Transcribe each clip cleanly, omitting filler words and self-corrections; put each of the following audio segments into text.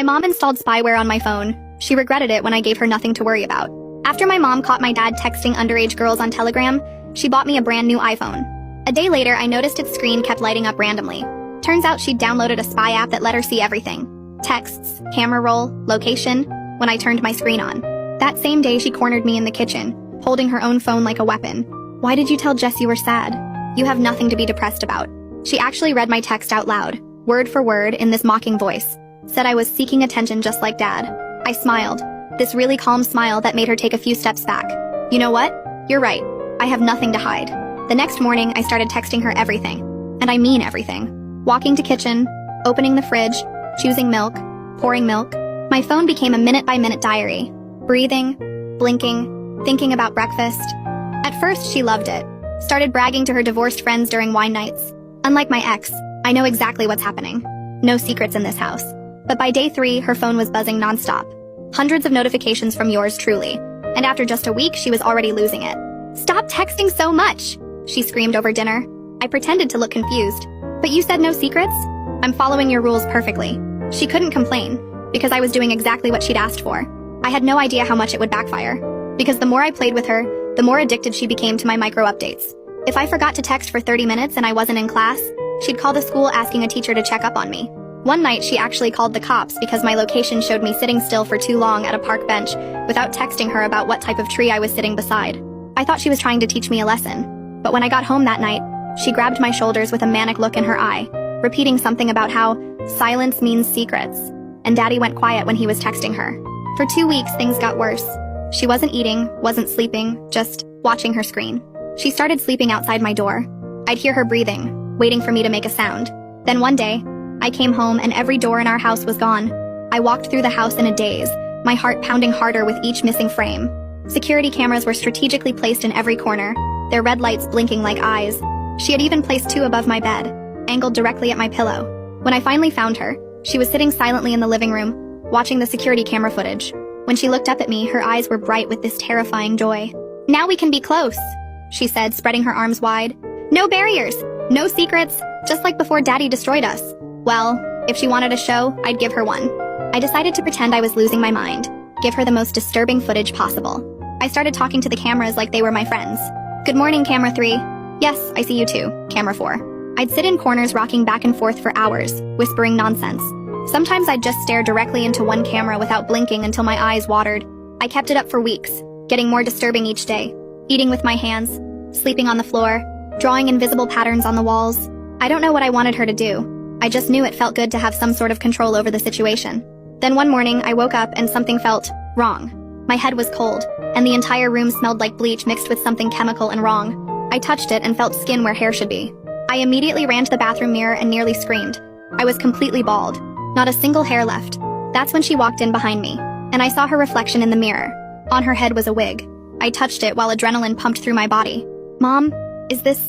My mom installed spyware on my phone. She regretted it when I gave her nothing to worry about. After my mom caught my dad texting underage girls on Telegram, she bought me a brand new iPhone. A day later, I noticed its screen kept lighting up randomly. Turns out she'd downloaded a spy app that let her see everything. Texts, camera roll, location, when I turned my screen on. That same day, she cornered me in the kitchen, holding her own phone like a weapon. "Why did you tell Jess you were sad? You have nothing to be depressed about." She actually read my text out loud, word for word, in this mocking voice. Said I was seeking attention just like Dad. I smiled, this really calm smile that made her take a few steps back. "You know what? You're right. I have nothing to hide." The next morning, I started texting her everything. And I mean everything. Walking to kitchen, opening the fridge, choosing milk, pouring milk. My phone became a minute-by-minute diary. Breathing, blinking, thinking about breakfast. At first, she loved it. Started bragging to her divorced friends during wine nights. Unlike my ex, I know exactly what's happening. No secrets in this house. But by day 3, her phone was buzzing nonstop. Hundreds of notifications from yours truly. And after just a week, she was already losing it. "Stop texting so much!" she screamed over dinner. I pretended to look confused. "But you said no secrets?" "I'm following your rules perfectly." She couldn't complain, because I was doing exactly what she'd asked for. I had no idea how much it would backfire. Because the more I played with her, the more addicted she became to my micro-updates. If I forgot to text for 30 minutes and I wasn't in class, she'd call the school asking a teacher to check up on me. One night, she actually called the cops because my location showed me sitting still for too long at a park bench without texting her about what type of tree I was sitting beside. I thought she was trying to teach me a lesson. But when I got home that night, she grabbed my shoulders with a manic look in her eye, repeating something about how silence means secrets, and Daddy went quiet when he was texting her. For 2 weeks, things got worse. She wasn't eating, wasn't sleeping, just watching her screen. She started sleeping outside my door. I'd hear her breathing, waiting for me to make a sound. Then one day, I came home and every door in our house was gone. I walked through the house in a daze, my heart pounding harder with each missing frame. Security cameras were strategically placed in every corner, their red lights blinking like eyes. She had even placed 2 above my bed, angled directly at my pillow. When I finally found her, she was sitting silently in the living room, watching the security camera footage. When she looked up at me, her eyes were bright with this terrifying joy. "Now we can be close," she said, spreading her arms wide. "No barriers, no secrets, just like before Daddy destroyed us." Well, if she wanted a show, I'd give her one. I decided to pretend I was losing my mind, give her the most disturbing footage possible. I started talking to the cameras like they were my friends. "Good morning, camera 3. Yes, I see you too, camera 4. I'd sit in corners rocking back and forth for hours, whispering nonsense. Sometimes I'd just stare directly into one camera without blinking until my eyes watered. I kept it up for weeks, getting more disturbing each day. Eating with my hands, sleeping on the floor, drawing invisible patterns on the walls. I don't know what I wanted her to do. I just knew it felt good to have some sort of control over the situation. Then one morning, I woke up and something felt wrong. My head was cold, and the entire room smelled like bleach mixed with something chemical and wrong. I touched it and felt skin where hair should be. I immediately ran to the bathroom mirror and nearly screamed. I was completely bald. Not a single hair left. That's when she walked in behind me, and I saw her reflection in the mirror. On her head was a wig. I touched it while adrenaline pumped through my body. "Mom, is this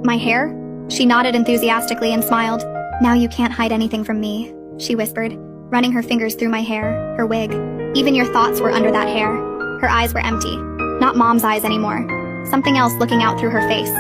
my hair?" She nodded enthusiastically and smiled. "Now you can't hide anything from me," she whispered, running her fingers through my hair, her wig. Even your thoughts were under that hair. Her eyes were empty. Not Mom's eyes anymore. Something else looking out through her face.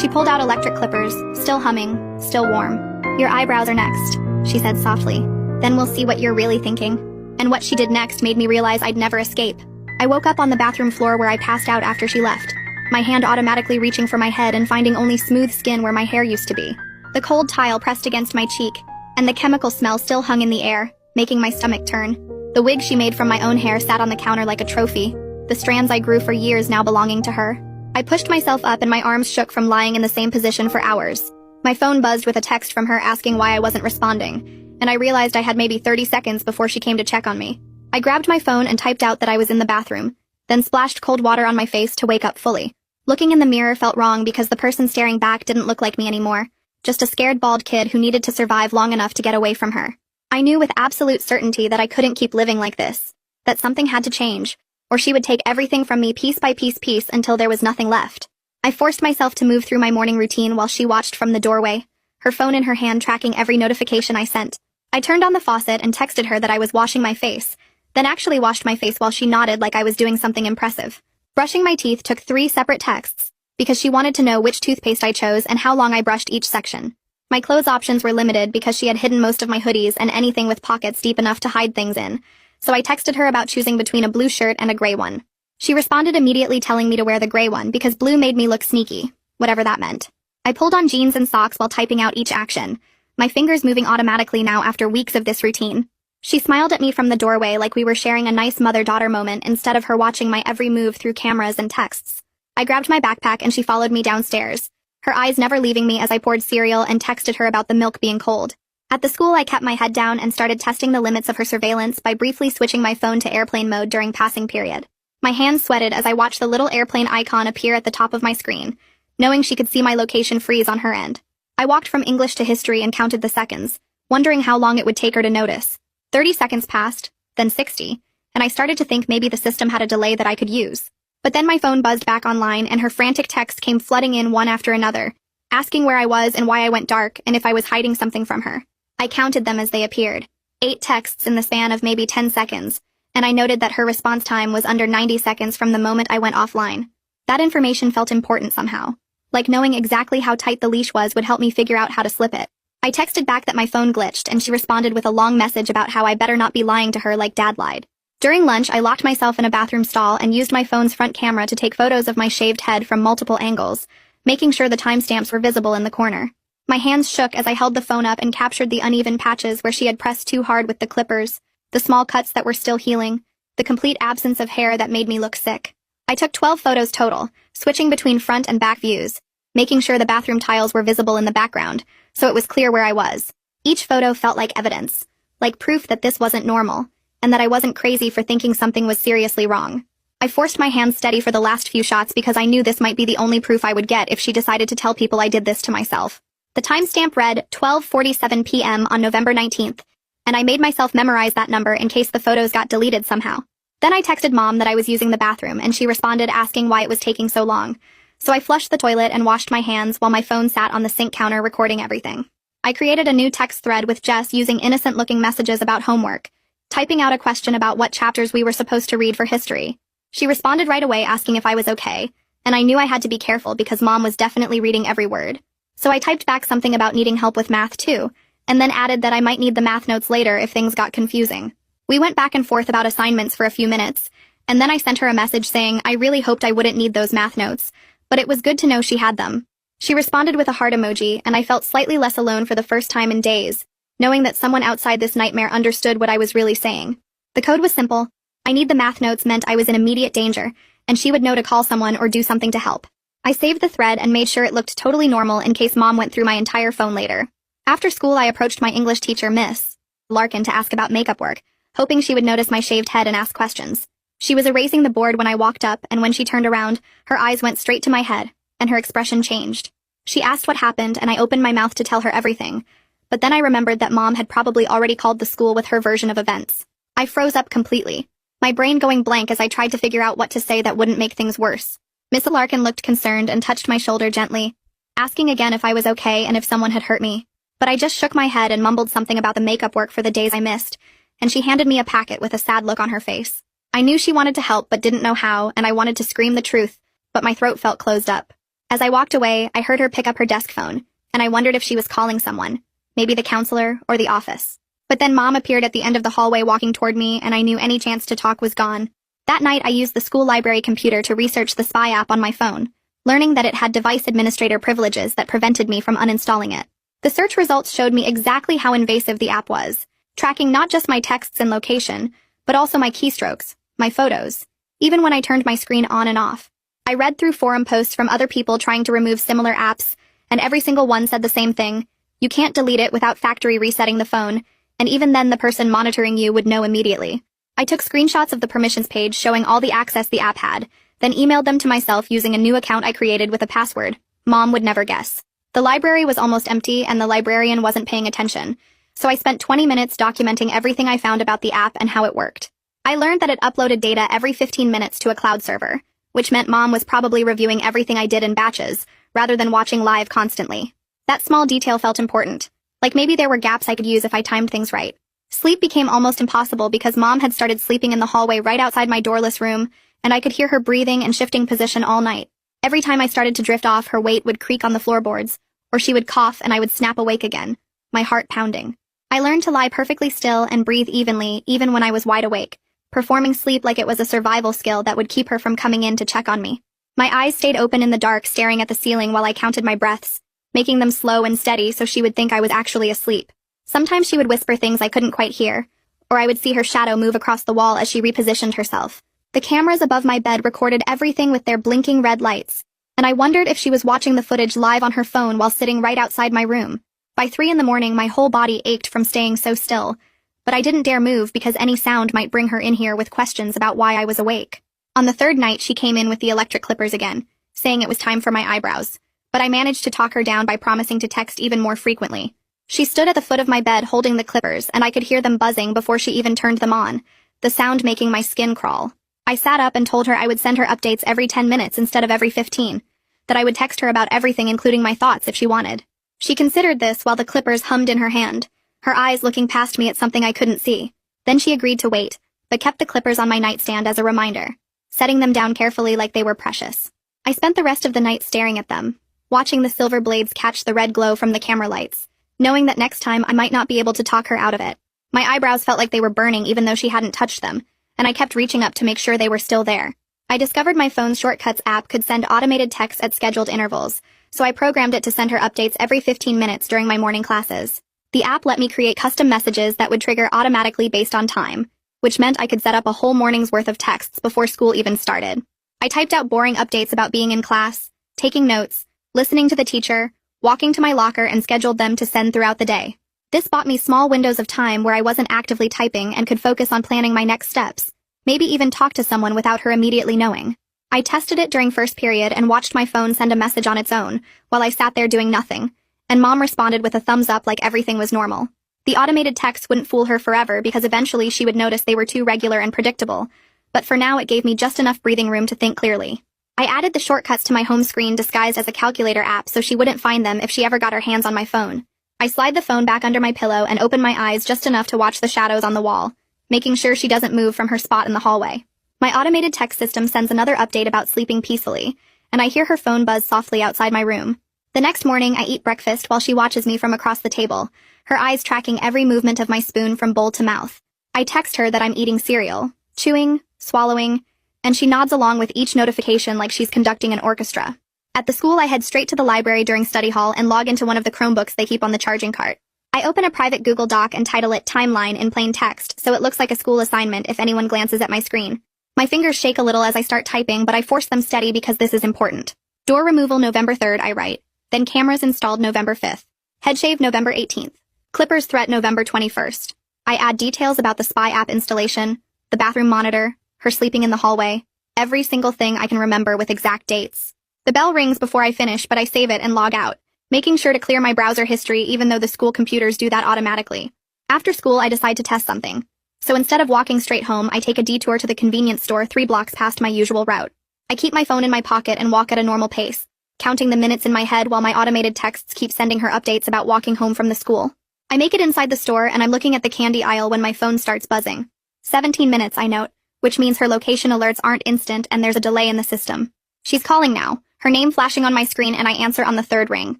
She pulled out electric clippers, still humming, still warm. "Your eyebrows are next," she said softly. "Then we'll see what you're really thinking." And what she did next made me realize I'd never escape. I woke up on the bathroom floor where I passed out after she left, my hand automatically reaching for my head and finding only smooth skin where my hair used to be. The cold tile pressed against my cheek, and the chemical smell still hung in the air, making my stomach turn. The wig she made from my own hair sat on the counter like a trophy, the strands I grew for years now belonging to her. I pushed myself up and my arms shook from lying in the same position for hours. My phone buzzed with a text from her asking why I wasn't responding, and I realized I had maybe 30 seconds before she came to check on me. I grabbed my phone and typed out that I was in the bathroom, then splashed cold water on my face to wake up fully. Looking in the mirror felt wrong because the person staring back didn't look like me anymore. Just a scared bald kid who needed to survive long enough to get away from her. I knew with absolute certainty that I couldn't keep living like this, that something had to change, or she would take everything from me piece by piece until there was nothing left. I forced myself to move through my morning routine while she watched from the doorway, her phone in her hand tracking every notification I sent. I turned on the faucet and texted her that I was washing my face, then actually washed my face while she nodded like I was doing something impressive. Brushing my teeth took 3 separate texts, because she wanted to know which toothpaste I chose and how long I brushed each section. My clothes options were limited because she had hidden most of my hoodies and anything with pockets deep enough to hide things in, so I texted her about choosing between a blue shirt and a gray one. She responded immediately telling me to wear the gray one because blue made me look sneaky, whatever that meant. I pulled on jeans and socks while typing out each action, my fingers moving automatically now after weeks of this routine. She smiled at me from the doorway like we were sharing a nice mother-daughter moment instead of her watching my every move through cameras and texts. I grabbed my backpack and she followed me downstairs, her eyes never leaving me as I poured cereal and texted her about the milk being cold. At the school, I kept my head down and started testing the limits of her surveillance by briefly switching my phone to airplane mode during passing period. My hands sweated as I watched the little airplane icon appear at the top of my screen, knowing she could see my location freeze on her end. I walked from English to history and counted the seconds, wondering how long it would take her to notice. 30 seconds passed, then 60, and I started to think maybe the system had a delay that I could use. But then my phone buzzed back online and her frantic texts came flooding in one after another, asking where I was and why I went dark and if I was hiding something from her. I counted them as they appeared. 8 texts in the span of maybe 10 seconds, and I noted that her response time was under 90 seconds from the moment I went offline. That information felt important somehow. Like knowing exactly how tight the leash was would help me figure out how to slip it. I texted back that my phone glitched and she responded with a long message about how I better not be lying to her like Dad lied. During lunch, I locked myself in a bathroom stall and used my phone's front camera to take photos of my shaved head from multiple angles, making sure the timestamps were visible in the corner. My hands shook as I held the phone up and captured the uneven patches where she had pressed too hard with the clippers, the small cuts that were still healing, the complete absence of hair that made me look sick. I took 12 photos total, switching between front and back views, making sure the bathroom tiles were visible in the background, so it was clear where I was. Each photo felt like evidence, like proof that this wasn't normal, and that I wasn't crazy for thinking something was seriously wrong. I forced my hands steady for the last few shots because I knew this might be the only proof I would get if she decided to tell people I did this to myself. The timestamp read 12:47 p.m. on November 19th, and I made myself memorize that number in case the photos got deleted somehow. Then I texted Mom that I was using the bathroom, and she responded asking why it was taking so long. So I flushed the toilet and washed my hands while my phone sat on the sink counter recording everything. I created a new text thread with Jess using innocent-looking messages about homework, typing out a question about what chapters we were supposed to read for history. She responded right away asking if I was okay, and I knew I had to be careful because Mom was definitely reading every word. So I typed back something about needing help with math too, and then added that I might need the math notes later if things got confusing. We went back and forth about assignments for a few minutes, and then I sent her a message saying I really hoped I wouldn't need those math notes, but it was good to know she had them. She responded with a heart emoji, and I felt slightly less alone for the first time in days, knowing that someone outside this nightmare understood what I was really saying. The code was simple. I need the math notes meant I was in immediate danger, and she would know to call someone or do something to help. I saved the thread and made sure it looked totally normal in case Mom went through my entire phone later. After school, I approached my English teacher, Miss Larkin, to ask about makeup work, hoping she would notice my shaved head and ask questions. She was erasing the board when I walked up, and when she turned around, her eyes went straight to my head, and her expression changed. She asked what happened, and I opened my mouth to tell her everything. But then I remembered that Mom had probably already called the school with her version of events. I froze up completely, my brain going blank as I tried to figure out what to say that wouldn't make things worse. Miss Larkin looked concerned and touched my shoulder gently, asking again if I was okay and if someone had hurt me. But I just shook my head and mumbled something about the makeup work for the days I missed, and she handed me a packet with a sad look on her face. I knew she wanted to help but didn't know how, and I wanted to scream the truth, but my throat felt closed up. As I walked away, I heard her pick up her desk phone, and I wondered if she was calling someone. Maybe the counselor, or the office. But then Mom appeared at the end of the hallway walking toward me, and I knew any chance to talk was gone. That night, I used the school library computer to research the spy app on my phone, learning that it had device administrator privileges that prevented me from uninstalling it. The search results showed me exactly how invasive the app was, tracking not just my texts and location, but also my keystrokes, my photos, even when I turned my screen on and off. I read through forum posts from other people trying to remove similar apps, and every single one said the same thing. You can't delete it without factory resetting the phone, and even then the person monitoring you would know immediately. I took screenshots of the permissions page showing all the access the app had, then emailed them to myself using a new account I created with a password Mom would never guess. The library was almost empty and the librarian wasn't paying attention, so I spent 20 minutes documenting everything I found about the app and how it worked. I learned that it uploaded data every 15 minutes to a cloud server, which meant Mom was probably reviewing everything I did in batches, rather than watching live constantly. That small detail felt important. Like maybe there were gaps I could use if I timed things right. Sleep became almost impossible because Mom had started sleeping in the hallway right outside my doorless room, and I could hear her breathing and shifting position all night. Every time I started to drift off, her weight would creak on the floorboards, or she would cough and I would snap awake again, my heart pounding. I learned to lie perfectly still and breathe evenly even when I was wide awake, performing sleep like it was a survival skill that would keep her from coming in to check on me. My eyes stayed open in the dark, staring at the ceiling while I counted my breaths, making them slow and steady so she would think I was actually asleep. Sometimes she would whisper things I couldn't quite hear, or I would see her shadow move across the wall as she repositioned herself. The cameras above my bed recorded everything with their blinking red lights, and I wondered if she was watching the footage live on her phone while sitting right outside my room. By 3 a.m, my whole body ached from staying so still, but I didn't dare move because any sound might bring her in here with questions about why I was awake. On the third night, she came in with the electric clippers again, saying it was time for my eyebrows, but I managed to talk her down by promising to text even more frequently. She stood at the foot of my bed holding the clippers, and I could hear them buzzing before she even turned them on, the sound making my skin crawl. I sat up and told her I would send her updates every 10 minutes instead of every 15, that I would text her about everything including my thoughts if she wanted. She considered this while the clippers hummed in her hand, her eyes looking past me at something I couldn't see. Then she agreed to wait, but kept the clippers on my nightstand as a reminder, setting them down carefully like they were precious. I spent the rest of the night staring at them, watching the silver blades catch the red glow from the camera lights, knowing that next time I might not be able to talk her out of it. My eyebrows felt like they were burning even though she hadn't touched them, and I kept reaching up to make sure they were still there. I discovered my phone's shortcuts app could send automated texts at scheduled intervals, so I programmed it to send her updates every 15 minutes during my morning classes. The app let me create custom messages that would trigger automatically based on time, which meant I could set up a whole morning's worth of texts before school even started. I typed out boring updates about being in class, taking notes, listening to the teacher, walking to my locker, and scheduled them to send throughout the day. This bought me small windows of time where I wasn't actively typing and could focus on planning my next steps, maybe even talk to someone without her immediately knowing. I tested it during first period and watched my phone send a message on its own while I sat there doing nothing, and Mom responded with a thumbs up like everything was normal. The automated texts wouldn't fool her forever because eventually she would notice they were too regular and predictable, but for now it gave me just enough breathing room to think clearly. I added the shortcuts to my home screen disguised as a calculator app so she wouldn't find them if she ever got her hands on my phone. I slide the phone back under my pillow and open my eyes just enough to watch the shadows on the wall, making sure she doesn't move from her spot in the hallway. My automated text system sends another update about sleeping peacefully, and I hear her phone buzz softly outside my room. The next morning, I eat breakfast while she watches me from across the table, her eyes tracking every movement of my spoon from bowl to mouth. I text her that I'm eating cereal, chewing, swallowing, and she nods along with each notification like she's conducting an orchestra. At the school, I head straight to the library during study hall and log into one of the Chromebooks they keep on the charging cart. I open a private Google Doc and title it Timeline in plain text so it looks like a school assignment if anyone glances at my screen. My fingers shake a little as I start typing, but I force them steady because this is important. Door removal November 3rd, I write. Then cameras installed November 5th. Head shave November 18th. Clippers threat November 21st. I add details about the spy app installation, the bathroom monitor, her sleeping in the hallway, every single thing I can remember with exact dates. The bell rings before I finish, but I save it and log out, making sure to clear my browser history even though the school computers do that automatically. After school, I decide to test something. So instead of walking straight home, I take a detour to the convenience store 3 blocks past my usual route. I keep my phone in my pocket and walk at a normal pace, counting the minutes in my head while my automated texts keep sending her updates about walking home from the school. I make it inside the store and I'm looking at the candy aisle when my phone starts buzzing. 17 minutes, I note, which means her location alerts aren't instant and there's a delay in the system. She's calling now, her name flashing on my screen, and I answer on the 3rd ring.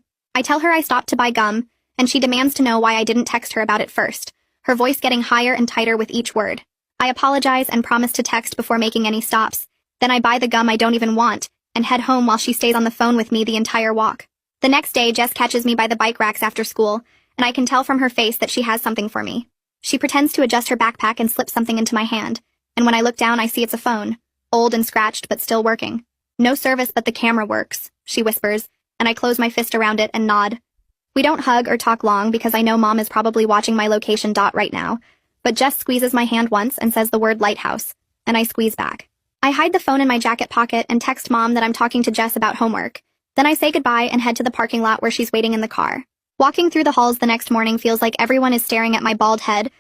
I tell her I stopped to buy gum, and she demands to know why I didn't text her about it first, her voice getting higher and tighter with each word. I apologize and promise to text before making any stops. Then I buy the gum I don't even want, and head home while she stays on the phone with me the entire walk. The next day, Jess catches me by the bike racks after school, and I can tell from her face that she has something for me. She pretends to adjust her backpack and slips something into my hand, and when I look down I see it's a phone, old and scratched but still working. No service but the camera works, she whispers, and I close my fist around it and nod. We don't hug or talk long because I know Mom is probably watching my location dot right now, but Jess squeezes my hand once and says the word lighthouse, and I squeeze back. I hide the phone in my jacket pocket and text Mom that I'm talking to Jess about homework. Then I say goodbye and head to the parking lot where she's waiting in the car. Walking through the halls the next morning feels like everyone is staring at my bald head